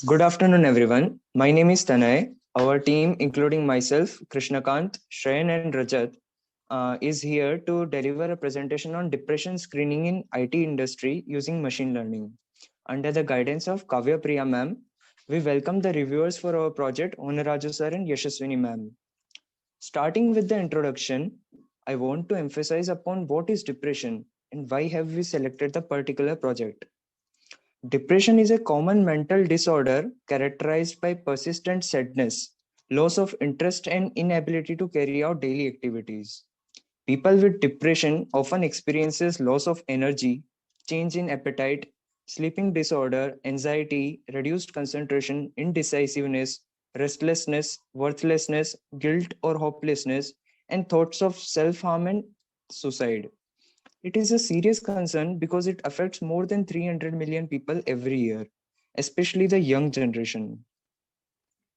Good afternoon, everyone. My name is Tanay. Our team, including myself, Krishna, Kant, Shayan, and Rajath, is here to deliver a presentation on depression screening in IT industry using machine learning. Under the guidance of Kavya Priya ma'am, we welcome the reviewers for our project, Onaraju sir and Yashaswini ma'am. Starting with the introduction, I want to emphasize upon what is depression and why have we selected the particular project. Depression is a common mental disorder characterized by persistent sadness, loss of interest, and inability to carry out daily activities. People with depression often experiences loss of energy, change in appetite, sleeping disorder, anxiety, reduced concentration, indecisiveness, restlessness, worthlessness, guilt or hopelessness, and thoughts of self-harm and suicide. It is a serious concern because it affects more than 300 million people every year, especially the young generation.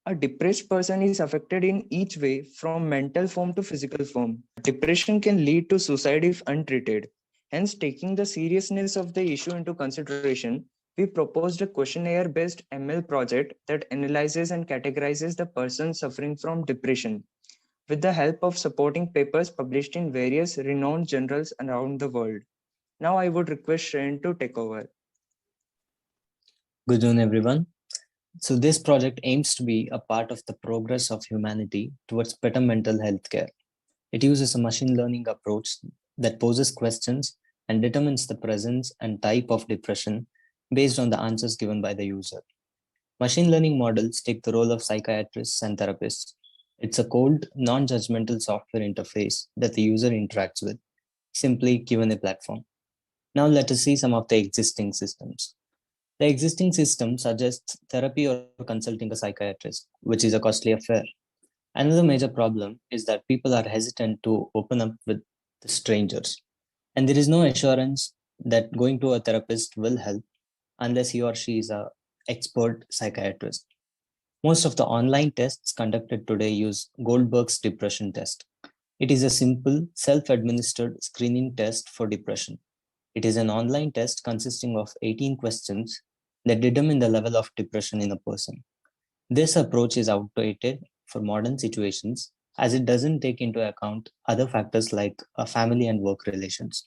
A depressed person is affected in each way from mental form to physical form. Depression can lead to suicide if untreated. Hence, taking the seriousness of the issue into consideration, we proposed a questionnaire based ML project that analyzes and categorizes the person suffering from depression with the help of supporting papers published in various renowned journals around the world. Now I would request Shayan to take over. Good noon, everyone. So, this project aims to be a part of the progress of humanity towards better mental health care. It uses a machine learning approach that poses questions and determines the presence and type of depression based on the answers given by the user. Machine learning models take the role of psychiatrists and therapists. It's a cold, non judgmental software interface that the user interacts with, simply given a platform. Now, let us see some of the existing systems. The existing system suggests therapy or consulting a psychiatrist, which is a costly affair. Another major problem is that people are hesitant to open up with the strangers, and there is no assurance that going to a therapist will help unless he or she is a expert psychiatrist. Most of the online tests conducted today use Goldberg's depression test. It is a simple, self-administered screening test for depression. It is an online test consisting of 18 questions that determine the level of depression in a person. This approach is outdated for modern situations as it doesn't take into account other factors like family and work relations.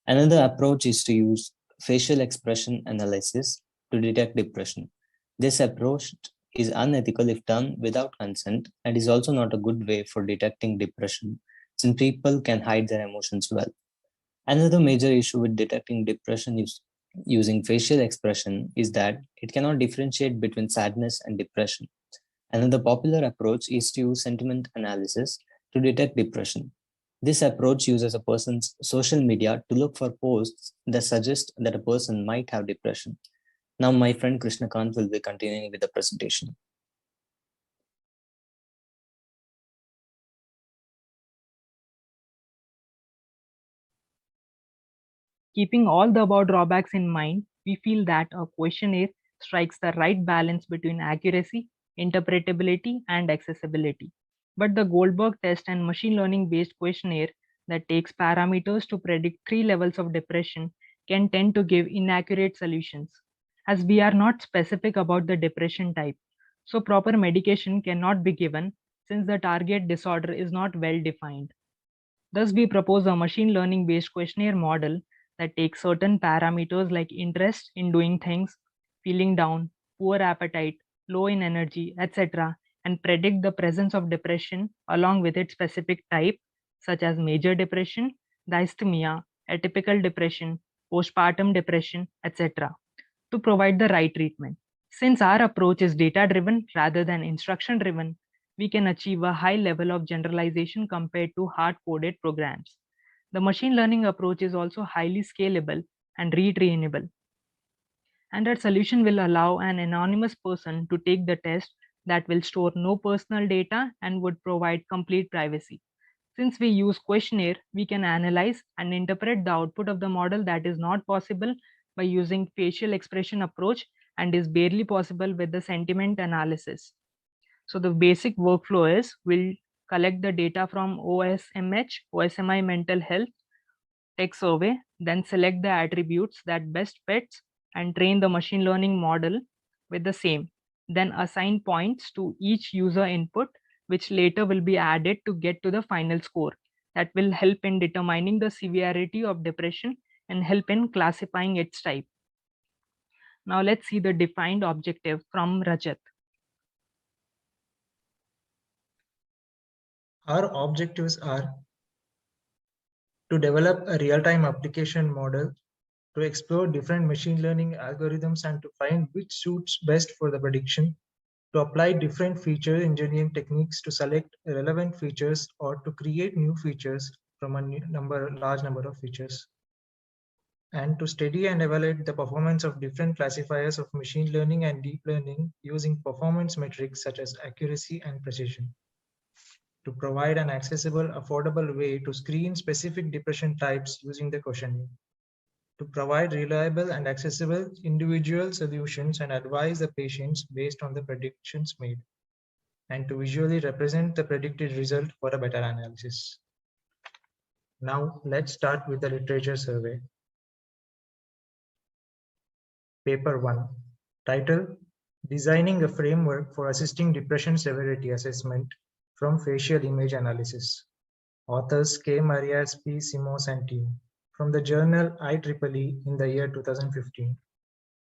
Another approach is to use facial expression analysis to detect depression. This approach is unethical if done without consent and is also not a good way for detecting depression since people can hide their emotions well. Another major issue with detecting depression using facial expression is that it cannot differentiate between sadness and depression. Another popular approach is to use sentiment analysis to detect depression. This approach uses a person's social media to look for posts that suggest that a person might have depression. Now, my friend Krishna Kant will be continuing with the presentation. Keeping all the above drawbacks in mind, we feel that a questionnaire strikes the right balance between accuracy, interpretability, and accessibility. But the Goldberg test and machine learning based questionnaire that takes parameters to predict three levels of depression can tend to give inaccurate solutions, as we are not specific about the depression type. So, proper medication cannot be given since the target disorder is not well defined. Thus, we propose a machine learning based questionnaire model that takes certain parameters like interest in doing things, feeling down, poor appetite, low in energy, etc., and predict the presence of depression along with its specific type, such as major depression, dysthymia, atypical depression, postpartum depression, etc., to provide the right treatment. Since our approach is data driven rather than instruction driven, we can achieve a high level of generalization compared to hard coded programs. The machine learning approach is also highly scalable and retrainable. And our solution will allow an anonymous person to take the test that will store no personal data and would provide complete privacy. Since we use questionnaire, we can analyze and interpret the output of the model that is not possible by using facial expression approach and is barely possible with the sentiment analysis. So the basic workflow is we'll collect the data from OSMH, OSMI mental health tech survey, then select the attributes that best fits and train the machine learning model with the same. then assign points to each user input, which later will be added to get to the final score. That will help in determining the severity of depression and help in classifying its type. Now let's see the defined objective from Rajath. Our objectives are to develop a real-time application model, to explore different machine learning algorithms and to find which suits best for the prediction, to apply different feature engineering techniques to select relevant features or to create new features from a large number of features, and to study and evaluate the performance of different classifiers of machine learning and deep learning using performance metrics such as accuracy and precision, to provide an accessible, affordable way to screen specific depression types using the questionnaire, to provide reliable and accessible individual solutions and advise the patients based on the predictions made, and to visually represent the predicted result for a better analysis. Now, let's start with the literature survey. Paper 1, title, Designing a Framework for Assisting Depression Severity Assessment from Facial Image Analysis. Authors K. Marias P. Simos and team. From the journal IEEE in the year 2015.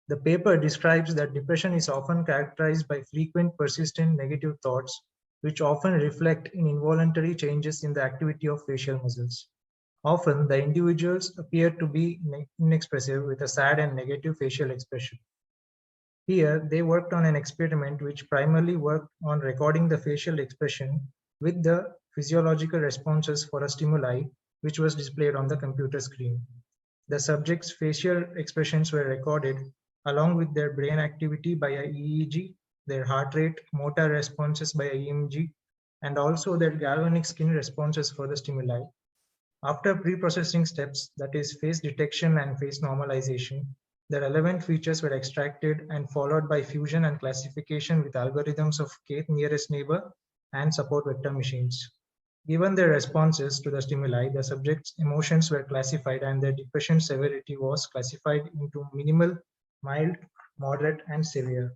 The paper describes that depression is often characterized by frequent, persistent negative thoughts, which often reflect in involuntary changes in the activity of facial muscles. Often, the individuals appear to be inexpressive with a sad and negative facial expression. Here, they worked on an experiment which primarily worked on recording the facial expression with the physiological responses for a stimuli, which was displayed on the computer screen. The subjects' facial expressions were recorded along with their brain activity by a EEG, their heart rate, motor responses by a EMG, and also their galvanic skin responses for the stimuli. After pre-processing steps, that is face detection and face normalization, the relevant features were extracted and followed by fusion and classification with algorithms of k nearest neighbor and support vector machines. Given their responses to the stimuli, the subjects' emotions were classified and their depression severity was classified into minimal, mild, moderate, and severe.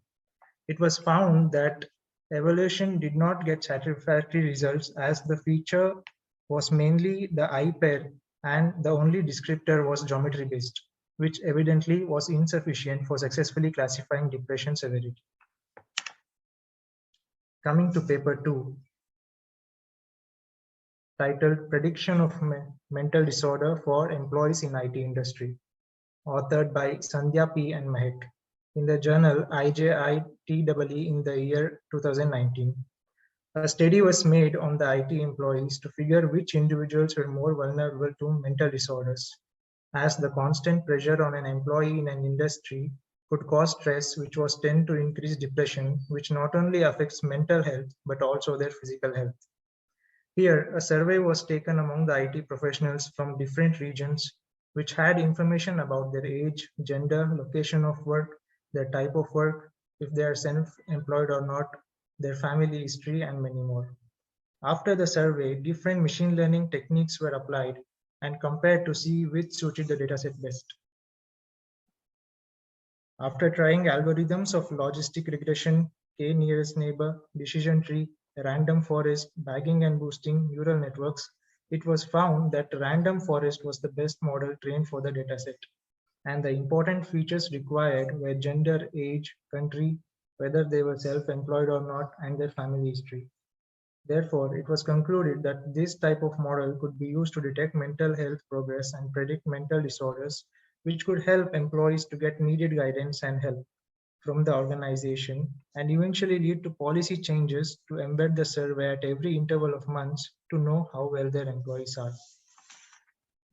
It was found that evaluation did not get satisfactory results as the feature was mainly the eye pair and the only descriptor was geometry based, which evidently was insufficient for successfully classifying depression severity. Coming to paper 2, titled Prediction of Mental Disorder for Employees in IT Industry, authored by Sandhya P. and Mahek in the journal IJITEE in the year 2019. A study was made on the IT employees to figure which individuals were more vulnerable to mental disorders, as the constant pressure on an employee in an industry could cause stress, which was tend to increase depression, which not only affects mental health, but also their physical health. Here, a survey was taken among the IT professionals from different regions, which had information about their age, gender, location of work, their type of work, if they are self-employed or not, their family history, and many more. After the survey, different machine learning techniques were applied and compared to see which suited the dataset best. After trying algorithms of logistic regression, k nearest neighbor, decision tree, random forest, bagging and boosting neural networks, it was found that random forest was the best model trained for the dataset. And the important features required were gender, age, country, whether they were self-employed or not, and their family history. Therefore, it was concluded that this type of model could be used to detect mental health progress and predict mental disorders, which could help employees to get needed guidance and help from the organization, and eventually lead to policy changes to embed the survey at every interval of months to know how well their employees are.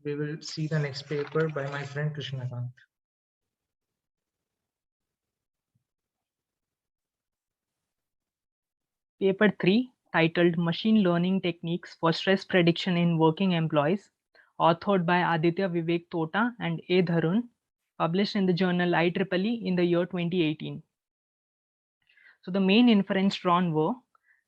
We will see the next paper by my friend Krishna Kant. Paper 3, titled Machine Learning Techniques for Stress Prediction in Working Employees, authored by Aditya Vivek Tota and A. Dharun, published in the journal IEEE in the year 2018. So the main inference drawn were,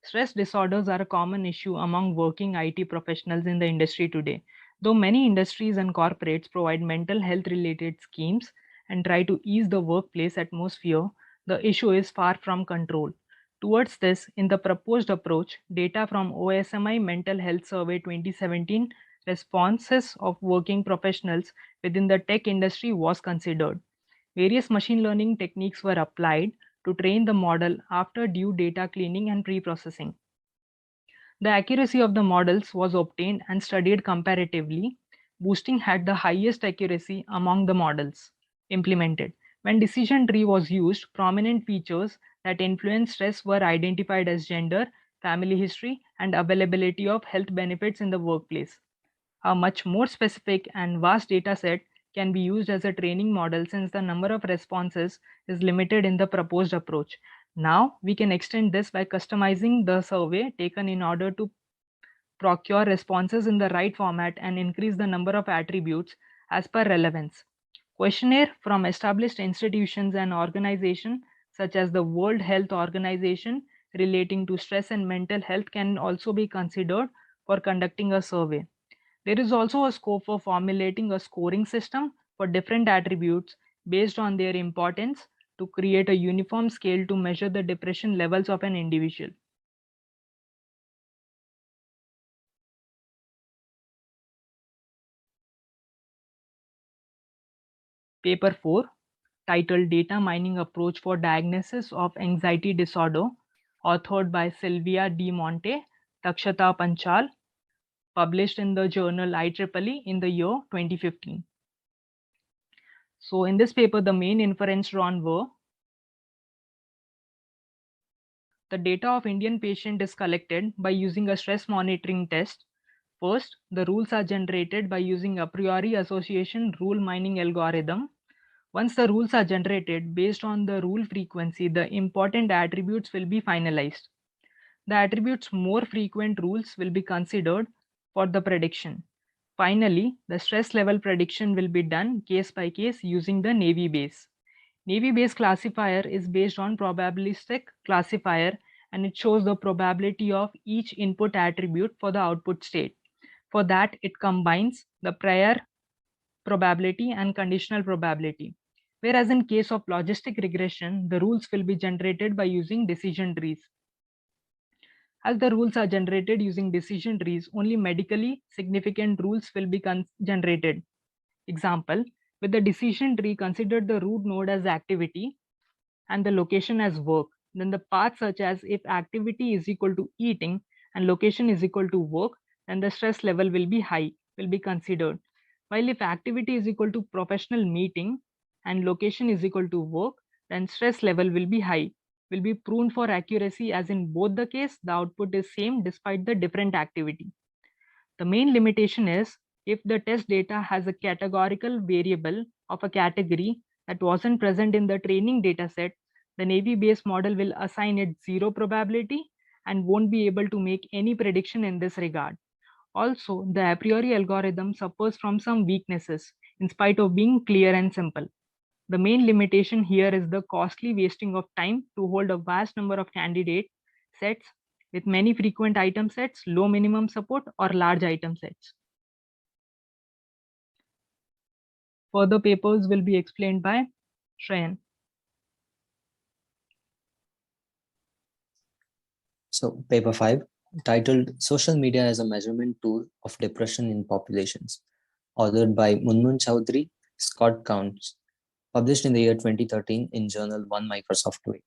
stress disorders are a common issue among working IT professionals in the industry today. Though many industries and corporates provide mental health related schemes and try to ease the workplace atmosphere, the issue is far from control. Towards this, in the proposed approach, data from OSMI Mental Health Survey 2017 responses of working professionals within the tech industry was considered. Various machine learning techniques were applied to train the model after due data cleaning and pre-processing. The accuracy of the models was obtained and studied comparatively. Boosting had the highest accuracy among the models implemented. When decision tree was used, prominent features that influence stress were identified as gender, family history, and availability of health benefits in the workplace. A much more specific and vast data set can be used as a training model since the number of responses is limited in the proposed approach. Now, we can extend this by customizing the survey taken in order to procure responses in the right format and increase the number of attributes as per relevance. Questionnaire from established institutions and organizations such as the World Health Organization relating to stress and mental health can also be considered for conducting a survey. There is also a scope for formulating a scoring system for different attributes based on their importance to create a uniform scale to measure the depression levels of an individual. Paper 4, titled Data Mining Approach for Diagnosis of Anxiety Disorder, authored by Sylvia D. Monte, Takshata Panchal, published in the journal IEEE in the year 2015. So in this paper, the main inference drawn were the data of Indian patient is collected by using a stress monitoring test. First, the rules are generated by using a priori association rule mining algorithm. Once the rules are generated, based on the rule frequency, the important attributes will be finalized. The attributes more frequent rules will be considered for the prediction. Finally, the stress level prediction will be done case by case using the Navy Bayes. Navy Bayes classifier is based on probabilistic classifier and it shows the probability of each input attribute for the output state. For that, it combines the prior probability and conditional probability. Whereas in case of logistic regression, the rules will be generated by using decision trees. As the rules are generated using decision trees, only medically significant rules will be generated. Example, with the decision tree, consider the root node as activity and the location as work. Then the path such as if activity is equal to eating and location is equal to work, then the stress level will be high, will be considered. While if activity is equal to professional meeting and location is equal to work, then stress level will be high, will be pruned for accuracy as in both the case, the output is same despite the different activity. The main limitation is if the test data has a categorical variable of a category that wasn't present in the training dataset, the Navy Bayes model will assign it 0 probability and won't be able to make any prediction in this regard. Also, the a priori algorithm suffers from some weaknesses in spite of being clear and simple. The main limitation here is the costly wasting of time to hold a vast number of candidate sets with many frequent item sets, low minimum support, or large item sets. Further papers will be explained by Shayan. So, paper 5, titled Social Media as a Measurement Tool of Depression in Populations, authored by Munmun Chowdhury, Scott Counts, published in the year 2013 in journal One Microsoft Way.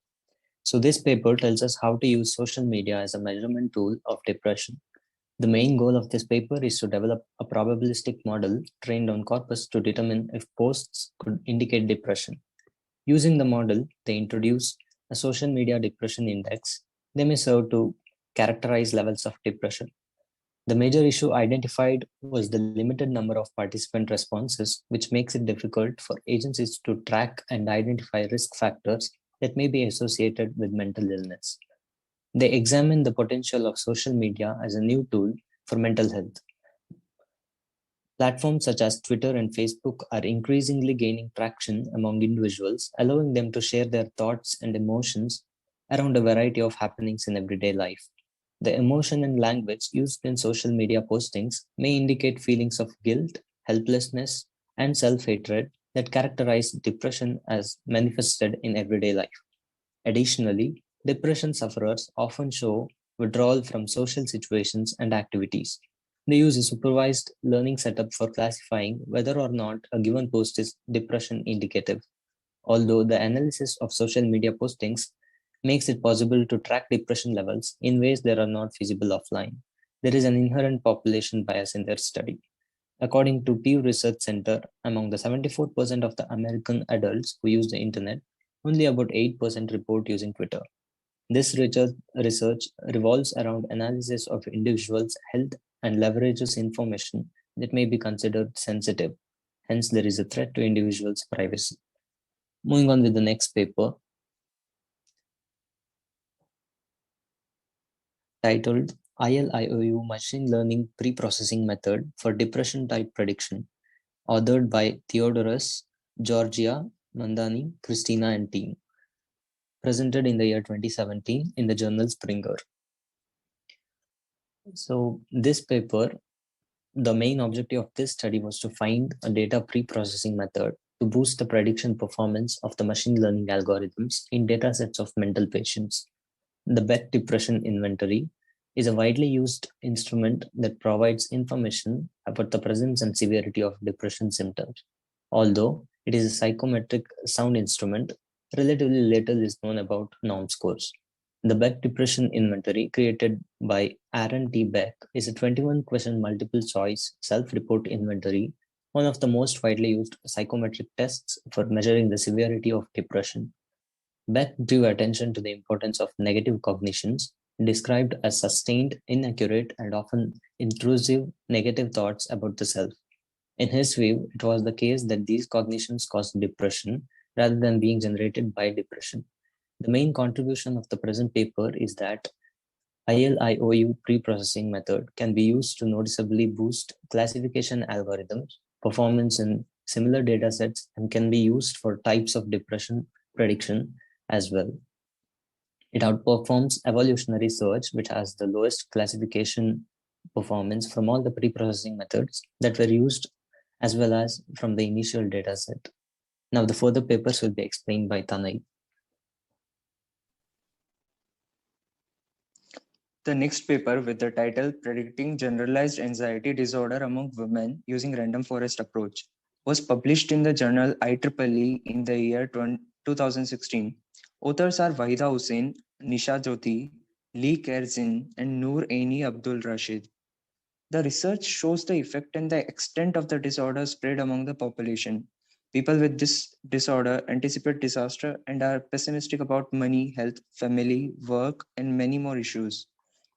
So this paper tells us how to use social media as a measurement tool of depression. The main goal of this paper is to develop a probabilistic model trained on corpus to determine if posts could indicate depression. Using the model, they introduce a social media depression index. They may serve to characterize levels of depression. The major issue identified was the limited number of participant responses, which makes it difficult for agencies to track and identify risk factors that may be associated with mental illness. They examine the potential of social media as a new tool for mental health. Platforms such as Twitter and Facebook are increasingly gaining traction among individuals, allowing them to share their thoughts and emotions around a variety of happenings in everyday life. The emotion and language used in social media postings may indicate feelings of guilt, helplessness, and self-hatred that characterize depression as manifested in everyday life. Additionally, depression sufferers often show withdrawal from social situations and activities. They use a supervised learning setup for classifying whether or not a given post is depression indicative. Although the analysis of social media postings makes it possible to track depression levels in ways that are not feasible offline, there is an inherent population bias in their study. According to Pew Research Center, among the 74% of the American adults who use the internet, only about 8% report using Twitter. This research revolves around analysis of individuals' health and leverages information that may be considered sensitive. Hence, there is a threat to individuals' privacy. Moving on with the next paper, titled ILIOU Machine Learning Pre-Processing Method for Depression Type Prediction, authored by Theodorus, Georgia, Mandani, Christina, and team, presented in the year 2017 in the journal Springer. So this paper, the main objective of this study was to find a data pre-processing method to boost the prediction performance of the machine learning algorithms in datasets of mental patients. The Beck Depression Inventory is a widely used instrument that provides information about the presence and severity of depression symptoms. Although it is a psychometric sound instrument, relatively little is known about norm scores. The Beck Depression Inventory, created by Aaron T. Beck, is a 21-question multiple-choice self-report inventory, one of the most widely used psychometric tests for measuring the severity of depression. Beck drew attention to the importance of negative cognitions, described as sustained, inaccurate, and often intrusive negative thoughts about the self. In his view, it was the case that these cognitions caused depression rather than being generated by depression. The main contribution of the present paper is that ILIOU pre-processing method can be used to noticeably boost classification algorithms performance in similar datasets and can be used for types of depression prediction as well. It outperforms evolutionary search, which has the lowest classification performance from all the pre-processing methods that were used, as well as from the initial dataset. Now, the further papers will be explained by Tanay. The next paper, with the title Predicting Generalized Anxiety Disorder Among Women Using Random Forest Approach, was published in the journal IEEE in the year 2016. Authors are Wahida Hussain, Nisha Jyoti, Lee Kerzin, and Noor Aini Abdul Rashid. The research shows the effect and the extent of the disorder spread among the population. People with this disorder anticipate disaster and are pessimistic about money, health, family, work, and many more issues.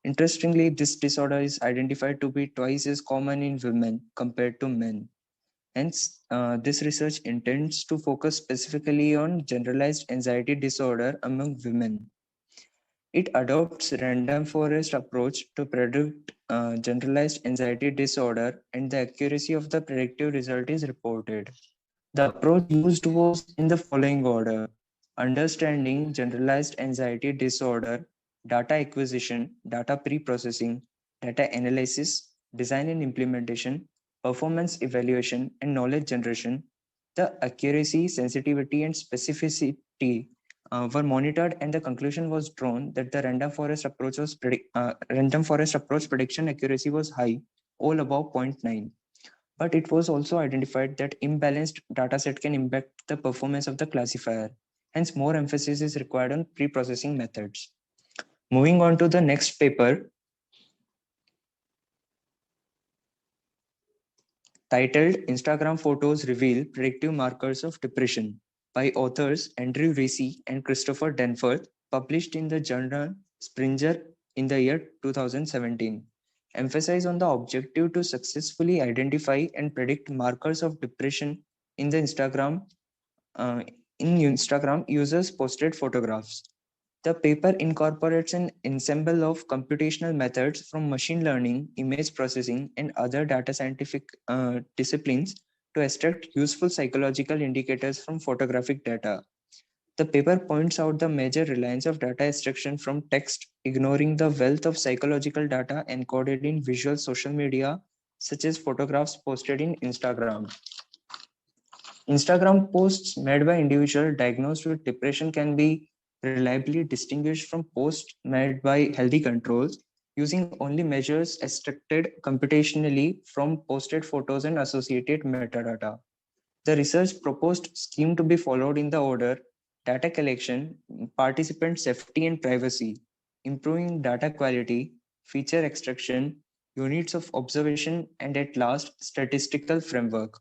Interestingly, this disorder is identified to be twice as common in women compared to men. Hence, this research intends to focus specifically on generalized anxiety disorder among women. It adopts random forest approach to predict generalized anxiety disorder, and the accuracy of the predictive result is reported. The approach used was in the following order: understanding generalized anxiety disorder, data acquisition, data pre-processing, data analysis, design and implementation, performance evaluation, and knowledge generation. The accuracy, sensitivity, and specificity were monitored, and the conclusion was drawn that the random forest approach prediction accuracy was high, all above 0.9. But it was also identified that imbalanced dataset can impact the performance of the classifier. Hence, more emphasis is required on pre-processing methods. Moving on to the next paper, titled Instagram Photos Reveal Predictive Markers of Depression, by authors Andrew Racy and Christopher Danforth, published in the journal Springer in the year 2017. Emphasize on the objective to successfully identify and predict markers of depression in the Instagram. In Instagram, users posted photographs. The paper incorporates an ensemble of computational methods from machine learning, image processing, and other data scientific disciplines to extract useful psychological indicators from photographic data. The paper points out the major reliance of data extraction from text, ignoring the wealth of psychological data encoded in visual social media, such as photographs posted in Instagram. Instagram posts made by individuals diagnosed with depression can be reliably distinguished from posts made by healthy controls, using only measures extracted computationally from posted photos and associated metadata. The research proposed scheme to be followed in the order: data collection, participant safety and privacy, improving data quality, feature extraction, units of observation, and at last, statistical framework,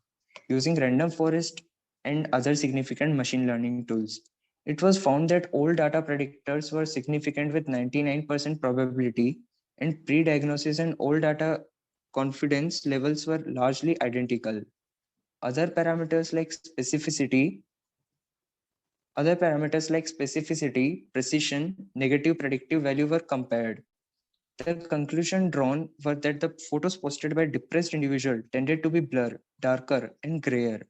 using random forest and other significant machine learning tools. It was found that all data predictors were significant with 99% probability, and pre-diagnosis and all data confidence levels were largely identical. Other parameters like specificity, precision, negative predictive value were compared. The conclusion drawn were that the photos posted by depressed individuals tended to be blur, darker, and grayer.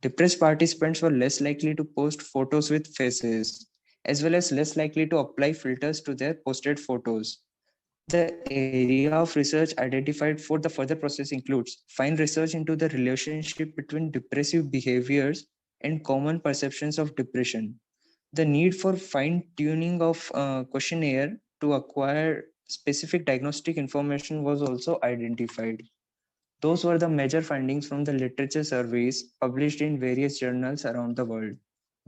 Depressed participants were less likely to post photos with faces, as well as less likely to apply filters to their posted photos. The area of research identified for the further process includes fine research into the relationship between depressive behaviors and common perceptions of depression. The need for fine-tuning of questionnaire to acquire specific diagnostic information was also identified. Those were the major findings from the literature surveys published in various journals around the world.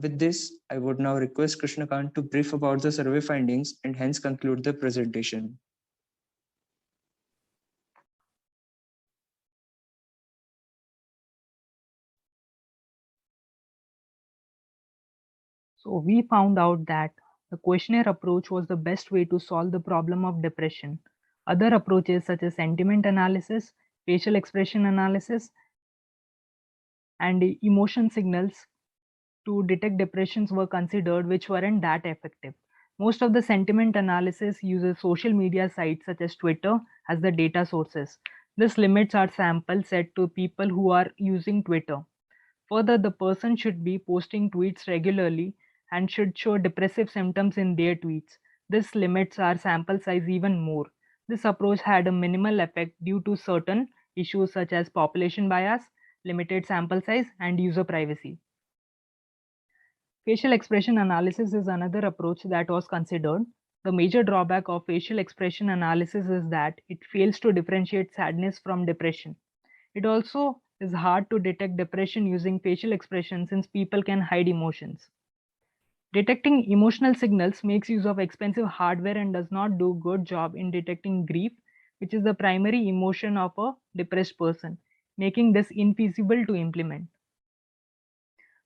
With this, I would now request Krishna Kant to brief about the survey findings and hence conclude the presentation. So we found out that the questionnaire approach was the best way to solve the problem of depression. Other approaches such as sentiment analysis, facial expression analysis, and emotion signals to detect depressions were considered, which weren't that effective. Most of the sentiment analysis uses social media sites such as Twitter as the data sources. This limits our sample set to people who are using Twitter. Further, the person should be posting tweets regularly and should show depressive symptoms in their tweets. This limits our sample size even more. This approach had a minimal effect due to certain issues such as population bias, limited sample size, and user privacy. Facial expression analysis is another approach that was considered. The major drawback of facial expression analysis is that it fails to differentiate sadness from depression. It also is hard to detect depression using facial expression since people can hide emotions. Detecting emotional signals makes use of expensive hardware and does not do a good job in detecting grief, which is the primary emotion of a depressed person, making this infeasible to implement.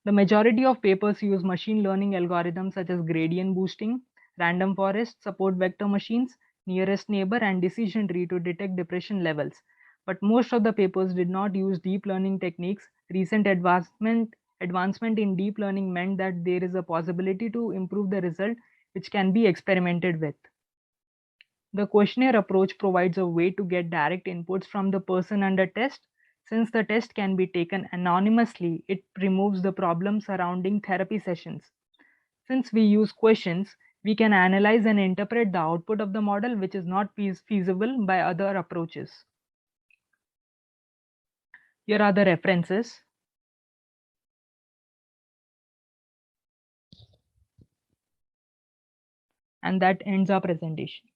The majority of papers use machine learning algorithms such as gradient boosting, random forest, support vector machines, nearest neighbor, and decision tree to detect depression levels. But most of the papers did not use deep learning techniques. Recent advancement in deep learning meant that there is a possibility to improve the result, which can be experimented with. The questionnaire approach provides a way to get direct inputs from the person under test. Since the test can be taken anonymously, it removes the problem surrounding therapy sessions. Since we use questions, we can analyze and interpret the output of the model, which is not feasible by other approaches. Here are the references. And that ends our presentation.